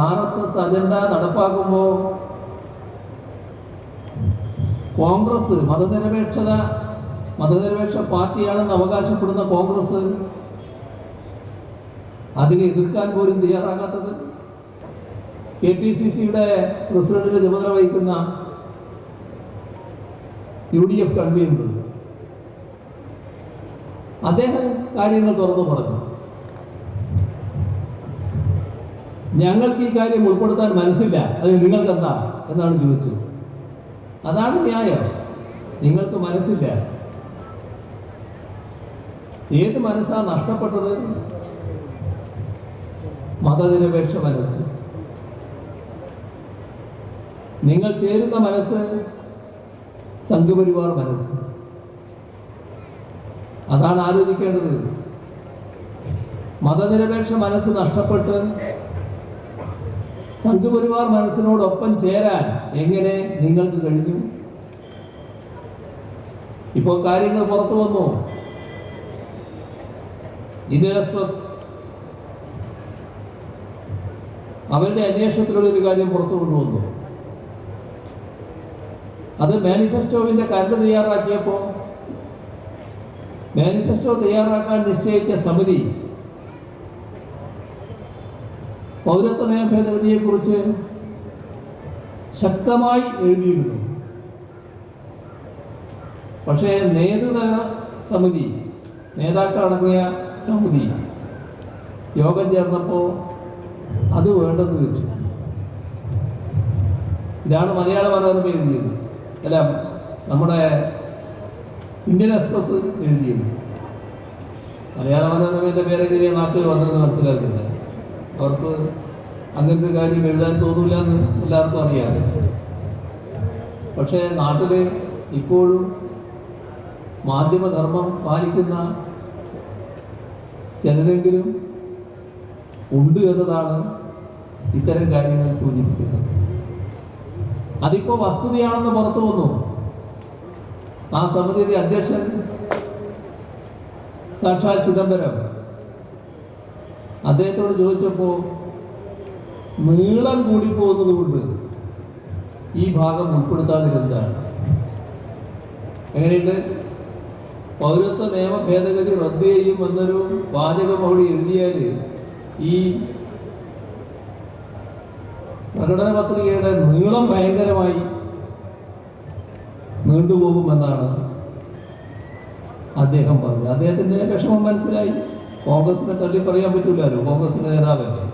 RSS agenda നടപ്പാക്കുമ്പോൾ Congress മതനിരപേക്ഷ പാർട്ടിയാണെന്ന് അവകാശപ്പെടുന്ന കോൺഗ്രസ് അതിനെ എതിർക്കാൻ പോലും തയ്യാറാകാത്തത്? KPCCയുടെ പ്രസിഡന്റിന്റെ ചുമതല വഹിക്കുന്ന UDF കൺവീനർ അദ്ദേഹം കാര്യങ്ങൾ തുറന്നു പറഞ്ഞു. ഞങ്ങൾക്ക് ഈ കാര്യം ഉൾപ്പെടുത്താൻ മനസ്സില്ല, അത് നിങ്ങൾക്ക് എന്താ എന്നാണ് ചോദിച്ചത്. അതാണ് ന്യായം. നിങ്ങൾക്ക് മനസ്സില്ല. ഏത് മനസ്സാണ് നഷ്ടപ്പെട്ടത്? മതനിരപേക്ഷ മനസ്സ്. നിങ്ങൾ ചേരുന്ന മനസ്സ് സംഘപരിവാർ മനസ്സ്. അതാണ് ആലോചിക്കേണ്ടത്. മതനിരപേക്ഷ മനസ്സ് നഷ്ടപ്പെട്ട് സംഘപരിവാർ മനസ്സിനോടൊപ്പം ചേരാൻ എങ്ങനെ നിങ്ങൾക്ക് കഴിഞ്ഞു? ഇപ്പോൾ കാര്യങ്ങൾ പുറത്തു വന്നു. ഇന്ത്യൻ എക്സ്പ്രസ് അവരുടെ അന്വേഷണത്തിലുള്ളൊരു കാര്യം പുറത്തു കൊണ്ടുവന്നു. അത് മാനിഫെസ്റ്റോവിൻ്റെ കരട് തയ്യാറാക്കിയപ്പോൾ മാനിഫെസ്റ്റോ തയ്യാറാക്കാൻ നിശ്ചയിച്ച സമിതി പൗരത്വ നയ ഭേദഗതിയെക്കുറിച്ച് ശക്തമായി എഴുതിയിരുന്നു. പക്ഷേ നേതാക്കളടങ്ങിയ സമിതി യോഗം ചേർന്നപ്പോൾ അത് വേണ്ടെന്ന് വെച്ചു. ഇതാണ് മലയാള മനോരമ എഴുതിയത്, അല്ല നമ്മുടെ ഇന്ത്യൻ എക്സ്പ്രസ് എഴുതിയത്. മലയാള മനോരമയുടെ പേരെങ്ങനെയാ നാട്ടിൽ വന്നതെന്ന് മനസ്സിലാക്കില്ല. അവർക്ക് അങ്ങനത്തെ കാര്യം എഴുതാൻ തോന്നില്ല എന്ന് എല്ലാവർക്കും അറിയാം. പക്ഷേ നാട്ടിൽ ഇപ്പോഴും മാധ്യമധർമ്മം പാലിക്കുന്ന ചിലരെങ്കിലും ഉണ്ട് എന്നതാണ് ഇത്തരം കാര്യങ്ങൾ സൂചിപ്പിക്കുന്നത്. അതിപ്പോൾ വസ്തുതയാണെന്ന് പുറത്തു വന്നു. ആ സമിതിയുടെ അധ്യക്ഷൻ സാക്ഷാൽ ചിദംബരം അദ്ദേഹത്തോട് ചോദിച്ചപ്പോൾ നീളം കൂടിപ്പോകുന്നത് കൊണ്ട് ഈ ഭാഗം ഉൾപ്പെടുത്താതിരുന്നതാണ്. എങ്ങനെയുണ്ട്? പൗരത്വ നിയമ ഭേദഗതി റദ്ദ് ചെയ്യും എന്നൊരു വാചകം അവിടെ എഴുതിയാൽ ഈ പ്രകടന പത്രികയുടെ നീളം ഭയങ്കരമായി നീണ്ടുപോകുമെന്നാണ് അദ്ദേഹം പറഞ്ഞത്. അദ്ദേഹത്തിൻ്റെ വിഷമം മനസ്സിലായി. കോൺഗ്രസിനെ തള്ളി പറയാൻ പറ്റില്ലല്ലോ, കോൺഗ്രസിൻ്റെ നേതാവല്ലേ.